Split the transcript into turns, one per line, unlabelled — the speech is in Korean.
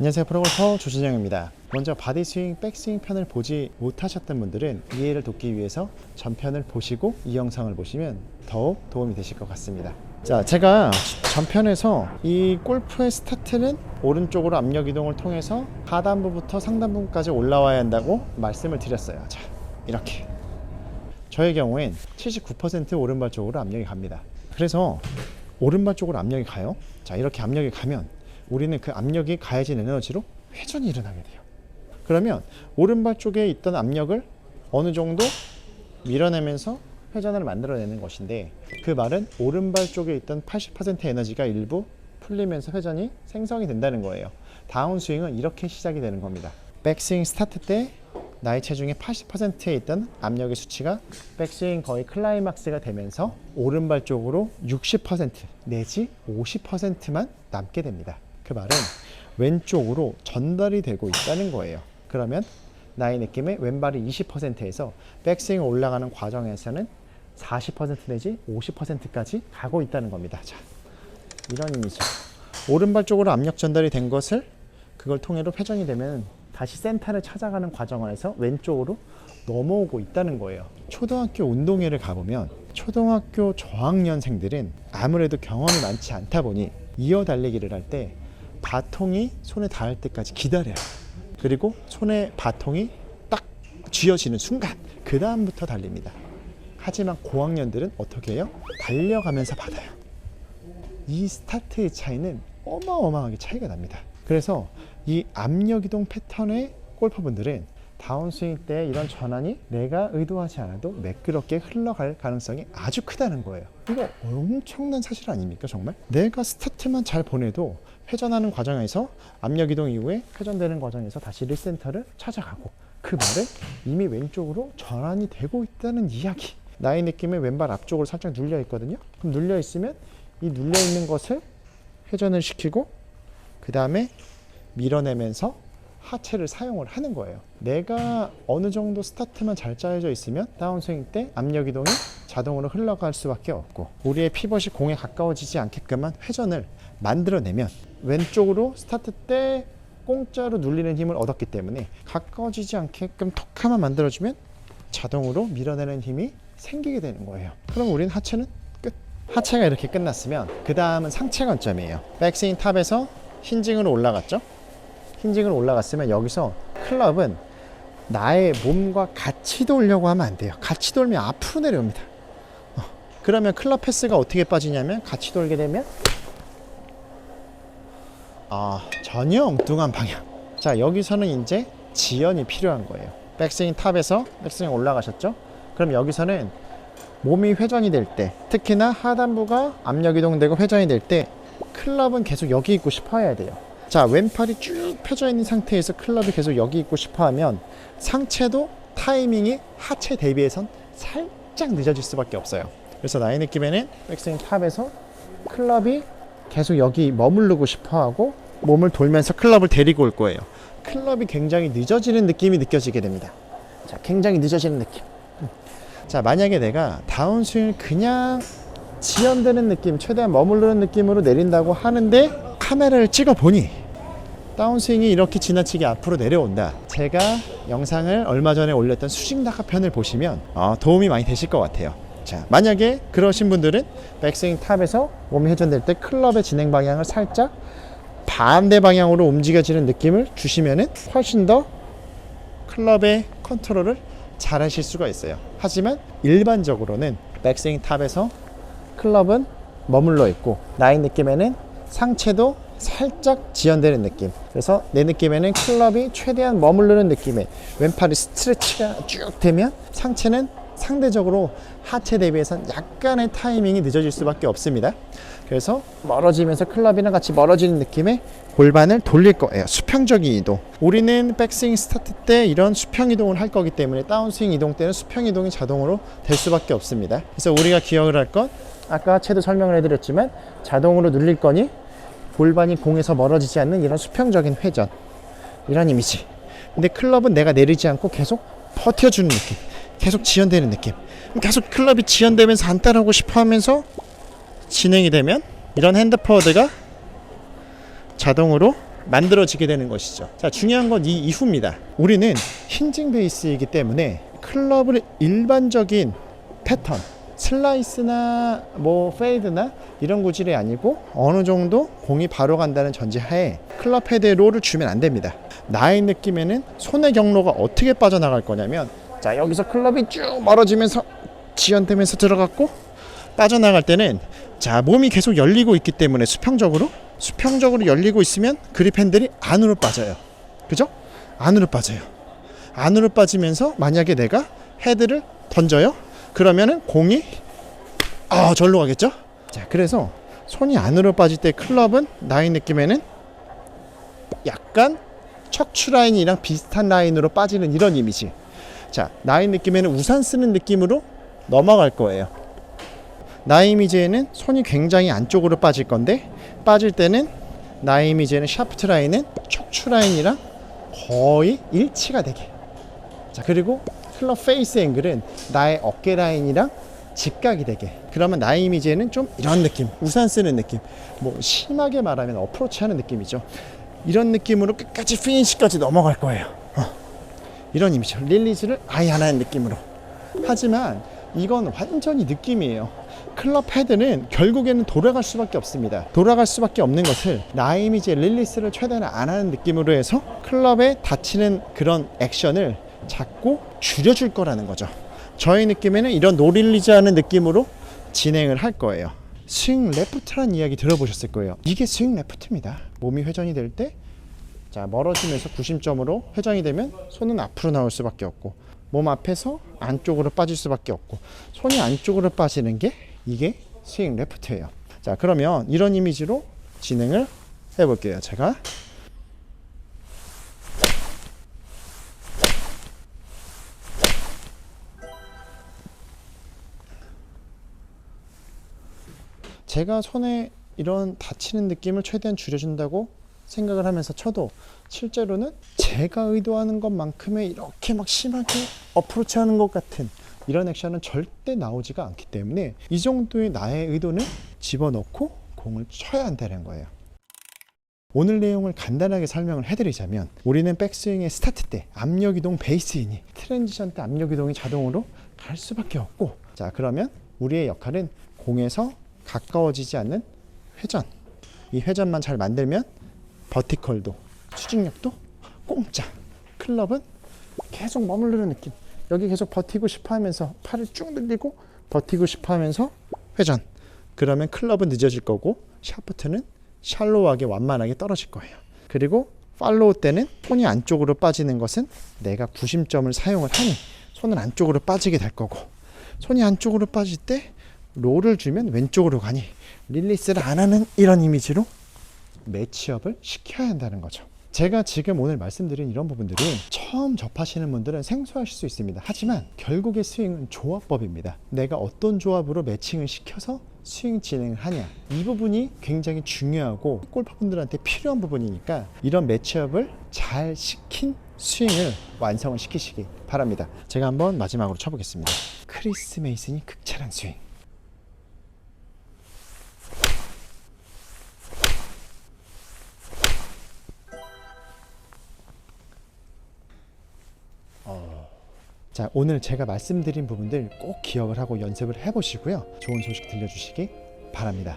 안녕하세요, 프로골퍼 조진영입니다. 먼저 바디스윙, 백스윙 편을 보지 못하셨던 분들은 이해를 돕기 위해서 전편을 보시고 이 영상을 보시면 더욱 도움이 되실 것 같습니다. 자, 제가 전편에서 이 골프의 스타트는 오른쪽으로 압력 이동을 통해서 하단부부터 상단부까지 올라와야 한다고 말씀을 드렸어요. 자, 이렇게 저의 경우엔 79% 오른발 쪽으로 압력이 갑니다. 그래서 오른발 쪽으로 압력이 가요. 자, 이렇게 압력이 가면 우리는 그 압력이 가해진 에너지로 회전이 일어나게 돼요. 그러면 오른발 쪽에 있던 압력을 어느 정도 밀어내면서 회전을 만들어내는 것인데, 그 말은 오른발 쪽에 있던 80% 에너지가 일부 풀리면서 회전이 생성이 된다는 거예요. 다운스윙은 이렇게 시작이 되는 겁니다. 백스윙 스타트 때 나의 체중의 80%에 있던 압력의 수치가 백스윙 거의 클라이막스가 되면서 오른발 쪽으로 60% 내지 50%만 남게 됩니다. 그 말은 왼쪽으로 전달이 되고 있다는 거예요. 그러면 나의 느낌에 왼발이 20%에서 백스윙 올라가는 과정에서는 40% 내지 50%까지 가고 있다는 겁니다. 자, 이런 의미죠. 오른발 쪽으로 압력 전달이 된 것을 그걸 통해로 회전이 되면 다시 센터를 찾아가는 과정 안에서 왼쪽으로 넘어오고 있다는 거예요. 초등학교 운동회를 가보면 초등학교 저학년생들은 아무래도 경험이 많지 않다 보니 이어 달리기를 할 때 바통이 손에 닿을 때까지 기다려요. 그리고 손에 바통이 딱 쥐어지는 순간 그 다음부터 달립니다. 하지만 고학년들은 어떻게 해요? 달려가면서 받아요. 이 스타트의 차이는 어마어마하게 차이가 납니다. 그래서 이 압력 이동 패턴의 골퍼분들은 다운스윙 때 이런 전환이 내가 의도하지 않아도 매끄럽게 흘러갈 가능성이 아주 크다는 거예요. 이거 엄청난 사실 아닙니까? 정말 내가 스타트만 잘 보내도 회전하는 과정에서 압력 이동 이후에 회전되는 과정에서 다시 리센터를 찾아가고, 그 말은 이미 왼쪽으로 전환이 되고 있다는 이야기. 나의 느낌에 왼발 앞쪽으로 살짝 눌려 있거든요. 그럼 눌려 있으면 이 눌려 있는 것을 회전을 시키고 그 다음에 밀어내면서 하체를 사용을 하는 거예요. 내가 어느 정도 스타트만 잘 짜여져 있으면 다운스윙 때 압력 이동이 자동으로 흘러갈 수밖에 없고, 우리의 피벗이 공에 가까워지지 않게끔만 회전을 만들어내면 왼쪽으로 스타트 때 공짜로 눌리는 힘을 얻었기 때문에 가까워지지 않게끔 톡하만 만들어주면 자동으로 밀어내는 힘이 생기게 되는 거예요. 그럼 우리는 하체는 끝. 하체가 이렇게 끝났으면 그 다음은 상체 관점이에요. 백스윙 탑에서 힌징으로 올라갔죠. 힌징으로 올라갔으면 여기서 클럽은 나의 몸과 같이 돌려고 하면 안 돼요. 같이 돌면 앞으로 내려옵니다. 그러면 클럽 패스가 어떻게 빠지냐면, 같이 돌게 되면 전혀 엉뚱한 방향. 자, 여기서는 이제 지연이 필요한 거예요. 백스윙 탑에서 백스윙 올라가셨죠? 그럼 여기서는 몸이 회전이 될 때, 특히나 하단부가 압력 이동되고 회전이 될 때 클럽은 계속 여기 있고 싶어 해야 돼요. 자, 왼팔이 쭉 펴져 있는 상태에서 클럽이 계속 여기 있고 싶어 하면 상체도 타이밍이 하체 대비해선 살짝 늦어질 수밖에 없어요. 그래서 나의 느낌에는 백스윙 탑에서 클럽이 계속 여기 머무르고 싶어 하고 몸을 돌면서 클럽을 데리고 올 거예요. 클럽이 굉장히 늦어지는 느낌이 느껴지게 됩니다. 자, 굉장히 늦어지는 느낌. 자, 만약에 내가 다운스윙을 그냥 지연되는 느낌, 최대한 머무르는 느낌으로 내린다고 하는데 카메라를 찍어 보니 다운스윙이 이렇게 지나치게 앞으로 내려온다. 제가 영상을 얼마 전에 올렸던 수직낙하 편을 보시면 도움이 많이 되실 것 같아요. 자, 만약에 그러신 분들은 백스윙 탑에서 몸이 회전될 때 클럽의 진행 방향을 살짝 반대 방향으로 움직여지는 느낌을 주시면은 훨씬 더 클럽의 컨트롤을 잘 하실 수가 있어요. 하지만 일반적으로는 백스윙 탑에서 클럽은 머물러 있고 나의 느낌에는 상체도 살짝 지연되는 느낌. 그래서 내 느낌에는 클럽이 최대한 머무르는 느낌에 왼팔이 스트레치가 쭉 되면 상체는 상대적으로 하체 대비해서 약간의 타이밍이 늦어질 수밖에 없습니다. 그래서 멀어지면서 클럽이랑 같이 멀어지는 느낌의 골반을 돌릴 거예요. 수평적인 이동. 우리는 백스윙 스타트 때 이런 수평 이동을 할 거기 때문에 다운스윙 이동 때는 수평 이동이 자동으로 될 수밖에 없습니다. 그래서 우리가 기억을 할 건, 아까 채도 설명을 해드렸지만 자동으로 눌릴 거니 골반이 공에서 멀어지지 않는 이런 수평적인 회전, 이런 이미지. 근데 클럽은 내가 내리지 않고 계속 버텨주는 느낌, 계속 지연되는 느낌. 계속 클럽이 지연되면서 안 따라오고 싶어 하면서 진행이 되면 이런 핸드 포워드가 자동으로 만들어지게 되는 것이죠. 자, 중요한 건 이 이후입니다. 우리는 힌징 베이스이기 때문에 클럽을 일반적인 패턴, 슬라이스나 뭐 페이드나 이런 구질이 아니고 어느 정도 공이 바로 간다는 전제하에 클럽 헤드에 롤을 주면 안 됩니다. 나의 느낌에는 손의 경로가 어떻게 빠져나갈 거냐면, 자, 여기서 클럽이 쭉 멀어지면서 지연되면서 들어갔고, 빠져나갈 때는 자, 몸이 계속 열리고 있기 때문에 수평적으로 열리고 있으면 그립 핸들이 안으로 빠져요. 그죠? 안으로 빠져요. 안으로 빠지면서 만약에 내가 헤드를 던져요, 그러면은 공이 절로 가겠죠? 자, 그래서 손이 안으로 빠질 때 클럽은 나의 느낌에는 약간 척추 라인이랑 비슷한 라인으로 빠지는 이런 이미지. 자, 나의 느낌에는 우산 쓰는 느낌으로 넘어갈 거예요. 나의 이미지에는 손이 굉장히 안쪽으로 빠질 건데, 빠질 때는 나의 이미지에는 샤프트 라인은 척추 라인이랑 거의 일치가 되게. 자, 그리고 클럽 페이스 앵글은 나의 어깨 라인이랑 직각이 되게. 그러면 나의 이미지에는 좀 이런 느낌, 우산 쓰는 느낌, 뭐 심하게 말하면 어프로치 하는 느낌이죠. 이런 느낌으로 끝까지 피니시까지 넘어갈 거예요. 이런 이미지, 릴리즈를 아예 안 하는 느낌으로. 하지만 이건 완전히 느낌이에요. 클럽 헤드는 결국에는 돌아갈 수밖에 없습니다. 돌아갈 수밖에 없는 것을 나의 이미지의 릴리스를 최대한 안 하는 느낌으로 해서 클럽에 닫히는 그런 액션을 자꾸 줄여줄 거라는 거죠. 저의 느낌에는 이런 노릴리즈 하는 느낌으로 진행을 할 거예요. 스윙 레프트라는 이야기 들어보셨을 거예요. 이게 스윙 레프트입니다. 몸이 회전이 될 때, 자, 멀어지면서 구심점으로 회전이 되면 손은 앞으로 나올 수밖에 없고, 몸 앞에서 안쪽으로 빠질 수밖에 없고, 손이 안쪽으로 빠지는 게 이게 스윙 레프트예요. 자, 그러면 이런 이미지로 진행을 해볼게요. 제가 손에 이런 다치는 느낌을 최대한 줄여준다고 생각을 하면서 쳐도, 실제로는 제가 의도하는 것만큼의 이렇게 막 심하게 어프로치 하는 것 같은 이런 액션은 절대 나오지가 않기 때문에 이 정도의 나의 의도는 집어넣고 공을 쳐야 한다는 거예요. 오늘 내용을 간단하게 설명을 해드리자면, 우리는 백스윙의 스타트 때 압력 이동 베이스이니 트랜지션 때 압력 이동이 자동으로 갈 수밖에 없고, 자, 그러면 우리의 역할은 공에서 가까워지지 않는 회전, 이 회전만 잘 만들면 버티컬도 추진력도 공짜, 클럽은 계속 머무르는 느낌, 여기 계속 버티고 싶어 하면서 팔을 쭉 늘리고 버티고 싶어 하면서 회전, 그러면 클럽은 늦어질 거고 샤프트는 샬로우하게 완만하게 떨어질 거예요. 그리고 팔로우 때는 손이 안쪽으로 빠지는 것은 내가 구심점을 사용을 하니 손은 안쪽으로 빠지게 될 거고, 손이 안쪽으로 빠질 때 롤을 주면 왼쪽으로 가니 릴리스를 안 하는 이런 이미지로 매치업을 시켜야 한다는 거죠. 제가 지금 오늘 말씀드린 이런 부분들은 처음 접하시는 분들은 생소하실 수 있습니다. 하지만 결국의 스윙은 조합법입니다. 내가 어떤 조합으로 매칭을 시켜서 스윙 진행을 하냐, 이 부분이 굉장히 중요하고 골퍼분들한테 필요한 부분이니까 이런 매치업을 잘 시킨 스윙을 완성을 시키시기 바랍니다. 제가 한번 마지막으로 쳐보겠습니다. 크리스 메이슨이 극찬한 스윙. 자, 오늘 제가 말씀드린 부분들 꼭 기억을 하고 연습을 해보시고요. 좋은 소식 들려주시기 바랍니다.